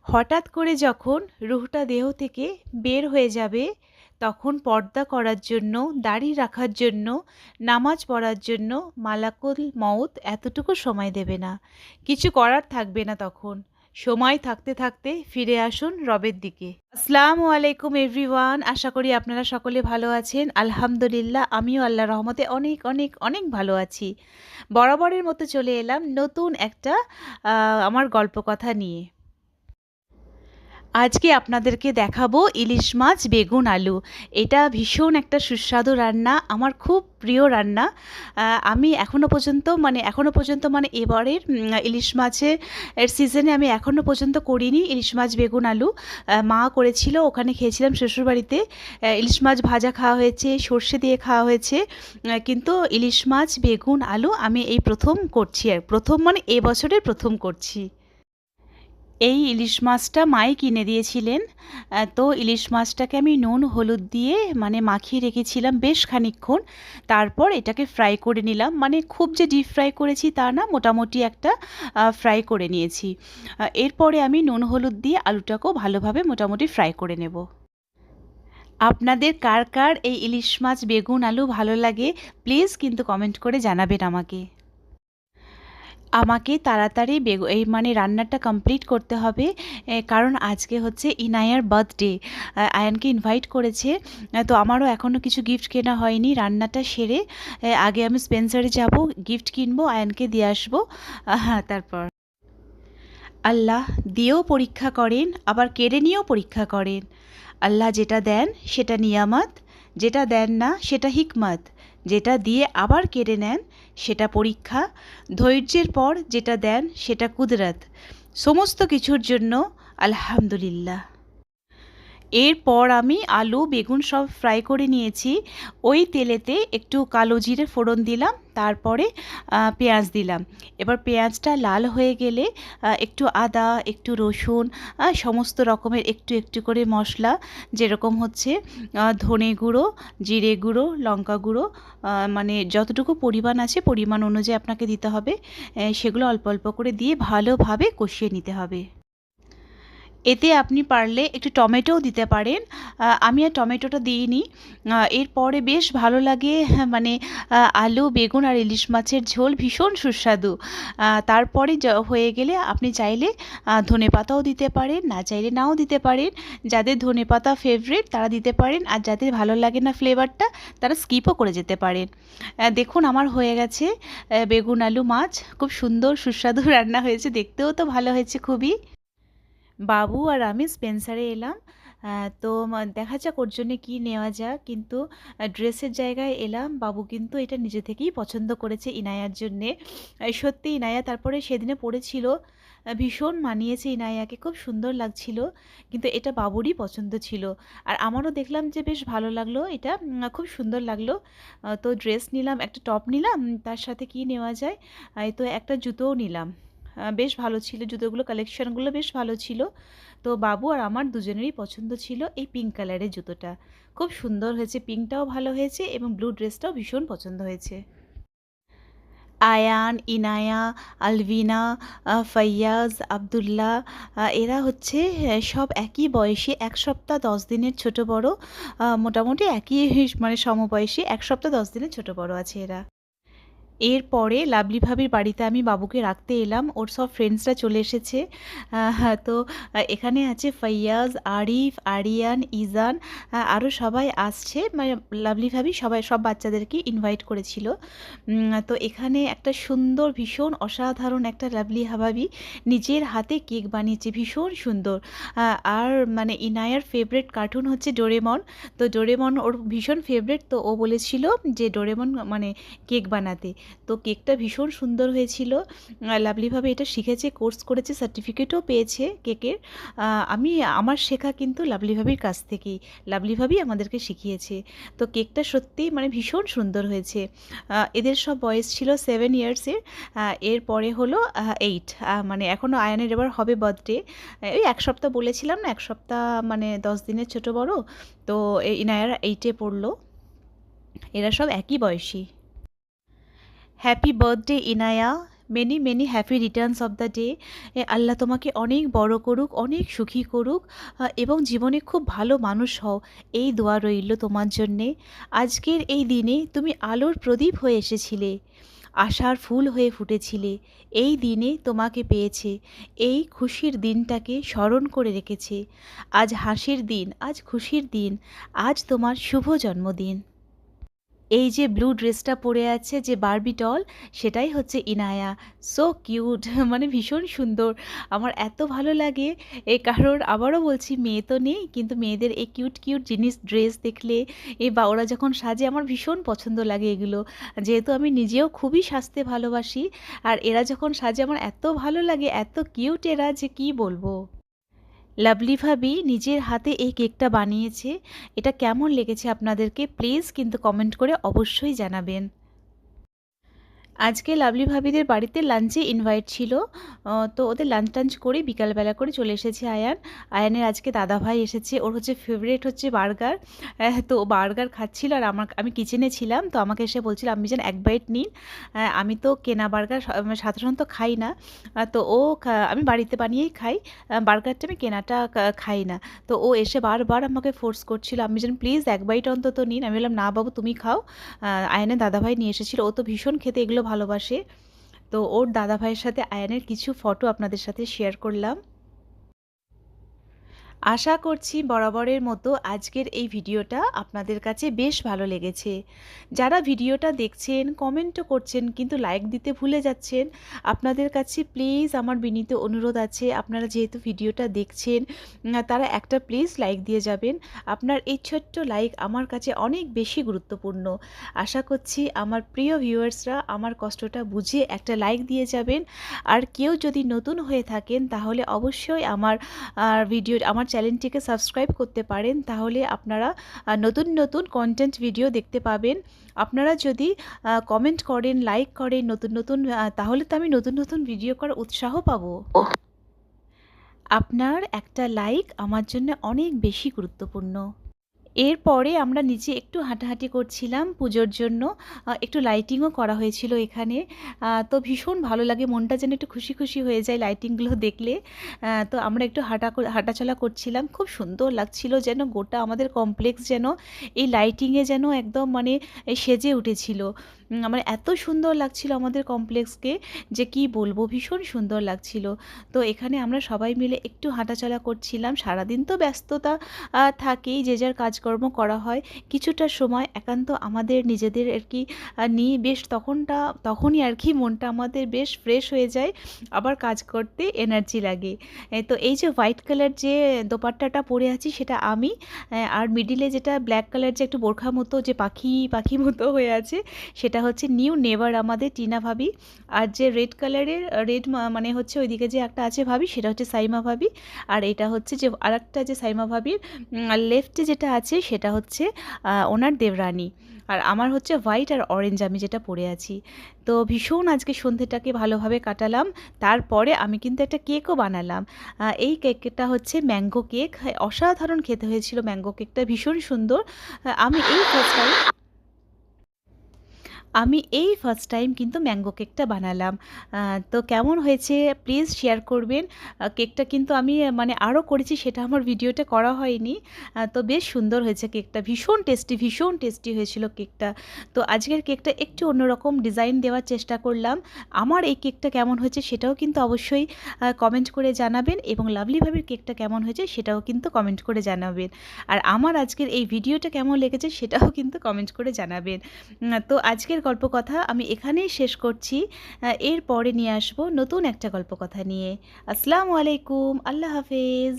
হঠাৎ করে যখন রুহটা দেহ থেকে বের হয়ে যাবে, তখন পর্দা করার জন্য, দাড়ি রাখার জন্য, নামাজ পড়ার জন্য মালাকুল মউত এতটুকু সময় দেবে না। কিছু করার থাকবে না তখন। সময় থাকতে থাকতে ফিরে আসুন রবের দিকে। আসসালামু আলাইকুম এভরিওয়ান, আশা করি আপনারা সকলে ভালো আছেন। আলহামদুলিল্লাহ, আমিও আল্লাহর রহমতে অনেক অনেক অনেক ভালো আছি। বরাবরের মতো চলে এলাম নতুন একটা আমার গল্প কথা নিয়ে। আজকে আপনাদেরকে দেখাবো ইলিশ মাছ বেগুন আলু। এটা ভীষণ একটা সুস্বাদু রান্না, আমার খুব প্রিয় রান্না। আমি এখনও পর্যন্ত মানে এবারের ইলিশ মাছের সিজনে আমি এখনও পর্যন্ত করিনি ইলিশ মাছ বেগুন আলু। মা করেছিল, ওখানে খেয়েছিলাম শ্বশুরবাড়িতে। ইলিশ মাছ ভাজা খাওয়া হয়েছে, সর্ষে দিয়ে খাওয়া হয়েছে, কিন্তু ইলিশ মাছ বেগুন আলু আমি এই প্রথম করছি। আর প্রথম মানে এবছরের প্রথম করছি। এই ইলিশ মাছটা মাই কিনে দিয়েছিলেন। তো ইলিশ মাছটাকে আমি নুন হলুদ দিয়ে মানে মাখিয়ে রেখেছিলাম বেশ খানিকক্ষণ। তারপর এটাকে ফ্রাই করে নিলাম, মানে খুব যে ডিপ ফ্রাই করেছি তা না, মোটামুটি একটা ফ্রাই করে নিয়েছি। এরপরে আমি নুন হলুদ দিয়ে আলুটাকেও ভালোভাবে মোটামুটি ফ্রাই করে নেব। আপনাদের কার কার এই ইলিশ মাছ বেগুন আলু ভালো লাগে প্লিজ কিন্তু কমেন্ট করে জানাবেন আমাকে। আমাকে তাড়াতাড়ি এই মানে রান্নাটা কমপ্লিট করতে হবে, কারণ আজকে হচ্ছে ইনায়ার বার্থডে। আয়ানকে ইনভাইট করেছে। তো আমারও এখনও কিছু গিফট কেনা হয়নি। রান্নাটা সেরে আগে আমি স্পেন্সারে যাব, গিফট কিনবো, আয়ানকে দিয়ে আসবো। হ্যাঁ, তারপর আল্লাহ দিয়েও পরীক্ষা করেন, আবার কেড়ে নিয়েও পরীক্ষা করেন। আল্লাহ যেটা দেন সেটা নিয়ামত, যেটা দেন না সেটা হিকমত, যেটা দিয়ে আবার কেড়ে নেন সেটা পরীক্ষা, ধৈর্যের পর যেটা দেন সেটা কুদরত। সমস্ত কিছুর জন্য আলহামদুলিল্লাহ। এরপর আমি আলু বেগুন সব ফ্রাই করে নিয়েছি। ওই তেলেতে একটু কালো জিরে ফোড়ন দিলাম, তারপরে পেঁয়াজ দিলাম। এবার পেঁয়াজটা লাল হয়ে গেলে একটু আদা, একটু রসুন, সমস্ত রকমের একটু একটু করে মশলা, যেরকম হচ্ছে ধনে গুঁড়ো, জিরে গুঁড়ো, লঙ্কা গুঁড়ো, মানে যতটুকু পরিমাণ আছে পরিমাণ অনুযায়ী আপনাকে দিতে হবে। সেগুলো অল্প অল্প করে দিয়ে ভালোভাবে কষিয়ে নিতে হবে। এতে আপনি পারলে একটু টমেটোও দিতে পারেন। আমি আর টমেটোটা দিইনি। এরপরে বেশ ভালো লাগে, মানে আলু বেগুন আর ইলিশ মাছের ঝোল ভীষণ সুস্বাদু। তারপরে হয়ে গেলে আপনি চাইলে ধনেপাতাও দিতে পারেন, না চাইলে নাও দিতে পারেন। যাদের ধনেপাতা ফেভারিট তারা দিতে পারেন, আর যাদের ভালো লাগে না ফ্লেভারটা তারা স্কিপও করে যেতে পারেন। দেখুন আমার হয়ে গেছে বেগুন আলু মাছ, খুব সুন্দর সুস্বাদু রান্না হয়েছে, দেখতেও তো ভালো হয়েছে খুবই। বাবু আর আমি স্পেন্সারে এলাম। তো দেখা যাক ওর জন্যে কী নেওয়া যাক, কিন্তু ড্রেসের জায়গায় এলাম। বাবু কিন্তু এটা নিজে থেকেই পছন্দ করেছে ইনায়ার জন্যে। সত্যি ইনায়া তারপরে সেদিনে পড়েছিল, ভীষণ মানিয়েছে ইনায়াকে, খুব সুন্দর লাগছিল, কিন্তু এটা বাবুরই পছন্দ ছিল। আর আমারও দেখলাম যে বেশ ভালো লাগলো, এটা খুব সুন্দর লাগলো। তো ড্রেস নিলাম, একটা টপ নিলাম, তার সাথে কি নেওয়া যায়, তো একটা জুতোও নিলাম। বেশ ভালো ছিল জুতোগুলো, কালেকশানগুলো বেশ ভালো ছিল। তো বাবু আর আমার দুজনেরই পছন্দ ছিল এই পিঙ্ক কালারের জুতোটা, খুব সুন্দর হয়েছে, পিঙ্কটাও ভালো হয়েছে এবং ব্লু ড্রেসটাও ভীষণ পছন্দ হয়েছে। আয়ান, ইনায়া, আলভিনা, ফাইয়াজ, আবদুল্লাহ, এরা হচ্ছে সব একই বয়সী, 1 সপ্তাহ 10 দিনের ছোট বড়। মোটামুটি একই মানে সমবয়সী, 1 সপ্তাহ 10 দিনের ছোট বড় আছে এরা। এরপরে লাভলি ভাবির বাড়িতে আমি বাবুকে রাখতে এলাম, ওর সব ফ্রেন্ডসরা চলে এসেছে। তো এখানে আছে ফাইয়াজ, আরিফ, আরিয়ান, ইজান, আরও সবাই আসছে, মানে লাভলি ভাবি সব বাচ্চাদেরকে ইনভাইট করেছিল। তো এখানে একটা সুন্দর ভীষণ অসাধারণ একটা লাভলি ভাবি নিজের হাতে কেক বানিয়েছে, ভীষণ সুন্দর। আর মানে ইনায়ার ফেভারিট কার্টুন হচ্ছে ডোরেমন। তো ডোরেমন ওর ভীষণ ফেভারিট, তো ও বলেছিল যে ডোরেমন মানে কেক বানাতে। তো কেকটা ভীষণ সুন্দর হয়েছিল। লাভলিভাবে এটা শিখেছে, কোর্স করেছে, সার্টিফিকেটও পেয়েছে কেকের। আমি আমার শেখা কিন্তু লাভলিভাবির কাছ থেকেই, লাভলিভাবি আমাদেরকে শিখিয়েছে। তো কেকটা সত্যিই মানে ভীষণ সুন্দর হয়েছে। এদের সব বয়স ছিল 7 ইয়ার্সের। এরপরে হলো 8, মানে এখনও আয়ানের এবার হবে বার্থডে। ওই 1 সপ্তাহ বলেছিলাম না, 1 সপ্তাহ মানে 10 দিনের ছোট বড়। তো ইনায়ারা 8-এ পড়লো। এরা সব একই বয়সী। Happy birthday Inaya, many many happy returns of the day. Allah তোমাকে অনেক বড় করুক, অনেক সুখী করুক, এবং জীবনে খুব ভালো মানুষ হও, এই দোয়া রইল তোমার জন্যে। আজকের এই দিনে তুমি আলোর প্রদীপ হয়ে এসেছিলে, আশার ফুল হয়ে ফুটেছিলে। এই দিনে তোমাকে পেয়েছে, এই খুশির দিনটাকে স্মরণ করে রেখেছে। আজ হাসির দিন, আজ খুশির দিন, আজ তোমার শুভ জন্মদিন। এই যে ব্লু ড্রেসটা পরে আছে, যে বারবি ডল, সেটাই হচ্ছে ইনায়া। সো কিউট মানে ভীষণ সুন্দর। আমার এত ভালো লাগে, এই কারণ আবারও বলছি, মেয়ে তো নেই, কিন্তু মেয়েদের এই কিউট কিউট জিনিস ড্রেস দেখলে বা ওরা যখন সাজে আমার ভীষণ পছন্দ লাগে এগুলো। যেহেতু আমি নিজেও খুবই সাজতে ভালোবাসি, আর এরা যখন সাজে আমার এত ভালো লাগে, এত কিউট এরা, যে কি বলবো। লাভলি ভাবি নিজের হাতে এই কেকটা বানিয়েছে। এটা কেমন লেগেছে আপনাদেরকে প্লিজ কিন্তু কমেন্ট করে অবশ্যই জানাবেন। আজকে লাভলি ভাবিদের বাড়িতে লাঞ্চে ইনভাইট ছিল, তো ওদের লাঞ্চ টাঞ্চ করে বিকালবেলা করে চলে এসেছে আয়ান। আয়ানের আজকে দাদাভাই এসেছে, ওর হচ্ছে ফেভারিট হচ্ছে বার্গার। তো ও বার্গার খাচ্ছিল, আর আমি কিচেনে ছিলাম, তো আমাকে এসে বলছিল আপনি যেন এক বাইট নিন। আমি তো কেনা বার্গার সাধারণত খাই না, তো আমি বাড়িতে বানিয়েই খাই, বার্গারটা আমি কেনাটা খাই না। তো ও এসে বারবার আমাকে ফোর্স করছিল আমি যেন প্লিজ এক বাইট অন্তত নিন। আমি বললাম না বাবু তুমি খাও। আয়ানের দাদাভাই নিয়ে এসেছিল, ও তো ভীষণ খেতে এগুলো ভালোবাসে। তো ওর দাদাভাইয়ের সাথে আয়ানের কিছু ফটো আপনাদের সাথে শেয়ার করলাম। আশা করছি বরাবরের মতো আজকের এই ভিডিওটা আপনাদের কাছে বেশ ভালো লেগেছে। যারা ভিডিওটা দেখছেন, কমেন্টও করছেন কিন্তু লাইক দিতে ভুলে যাচ্ছেন, আপনাদের কাছে প্লিজ আমার বিনীত অনুরোধ আছে, আপনারা যেহেতু ভিডিওটা দেখছেন, তারা একটা প্লিজ লাইক দিয়ে যাবেন। আপনার এই ছোট্ট লাইক আমার কাছে অনেক বেশি গুরুত্বপূর্ণ। আশা করছি আমার প্রিয় ভিউয়ার্সরা আমার কষ্টটা বুঝে একটা লাইক দিয়ে যাবেন। আর কেউ যদি নতুন হয়ে থাকেন তাহলে অবশ্যই আমার আমার চ্যানেলটিকে সাবস্ক্রাইব করতে পারেন, তাহলে আপনারা নতুন নতুন কন্টেন্ট ভিডিও দেখতে পাবেন। আপনারা যদি কমেন্ট করেন, লাইক করেন নতুন নতুন, তাহলে তো আমি নতুন নতুন ভিডিও করার উৎসাহ পাবো। আপনার একটা লাইক আমার জন্য অনেক বেশি গুরুত্বপূর্ণ। এরপরে আমরা নিচে একটু হাঁটাহাঁটি করছিলাম পুজোর জন্য, একটু লাইটিংও করা হয়েছিল এখানে। তো ভীষণ ভালো লাগে, মনটা যেন একটু খুশি খুশি হয়ে যায় লাইটিংগুলো দেখলে। তো আমরা একটু হাঁটাচলা করছিলাম, খুব সুন্দর লাগছিল, যেন গোটা আমাদের কমপ্লেক্স যেন এই লাইটিংয়ে যেন একদম মানে সেজে উঠেছিল। মানে এত সুন্দর লাগছিল আমাদের কমপ্লেক্সকে, যে কি বলবো, ভীষণ সুন্দর লাগছিল। তো এখানে আমরা সবাই মিলে একটু হাঁটাচলা করছিলাম। সারাদিন তো ব্যস্ততা থাকেই, যে যার কাজকর্ম করা হয়, কিছুটা সময় একান্ত আমাদের নিজেদের আর কি নিয়ে বেশ তখনই আর কি মনটা আমাদের বেশ ফ্রেশ হয়ে যায়, আবার কাজ করতে এনার্জি লাগে। তো এই যে হোয়াইট কালার যে দোপাট্টাটা পরে আছি সেটা আমি, আর মিডিলে যেটা ব্ল্যাক কালার যে একটু বোরখা মতো যে পাখি পাখি মতো হয়ে আছে, সেটা হচ্ছে নিউ নেভার আমাদের টিনা ভাবি। আর যে রেড কালারের মানে হচ্ছে ওইদিকে যে একটা আছে ভাবি, সেটা হচ্ছে সাইমা ভাবি। আর এটা হচ্ছে যে আরেকটা যে সাইমা ভাবির লেফটে যেটা আছে সেটা হচ্ছে ওনার দেবরানী। আর আমার হচ্ছে হোয়াইট আর অরেঞ্জ আমি যেটা পরে আছি। তো ভীষণ আজকে সন্ধ্যেটাকে ভালোভাবে কাটালাম। তারপরে আমি কিন্তু একটা কেকও বানালাম। এই কেকটা হচ্ছে ম্যাঙ্গো কেক, অসাধারণ খেতে হয়েছিল ম্যাঙ্গো কেকটা, ভীষণ সুন্দর। আমি এই ফার্স্ট টাইম কিন্তু ম্যাঙ্গো কেকটা বানালাম। তো কেমন হয়েছে প্লিজ শেয়ার করবেন। কেকটা কিন্তু আমি মানে আরও করেছি, সেটা আমার ভিডিওতে করা হয়নি। তো বেশ সুন্দর হয়েছে কেকটা, ভীষণ টেস্টি হয়েছিল কেকটা। তো আজকের কেকটা একটু অন্যরকম ডিজাইন দেওয়ার চেষ্টা করলাম। আমার এই কেকটা কেমন হয়েছে সেটাও কিন্তু অবশ্যই কমেন্ট করে জানাবেন, এবং লাভলি ভাবির কেকটা কেমন হয়েছে সেটাও কিন্তু কমেন্ট করে জানাবেন। আর আমার আজকের এই ভিডিওটা কেমন লেগেছে সেটাও কিন্তু কমেন্ট করে জানাবেন। তো আজকের গল্প কথা আমি এখানেই শেষ করছি। এরপরে নিয়ে আসবো নতুন একটা গল্প কথা নিয়ে। আসসালামু আলাইকুম, আল্লাহ হাফেজ।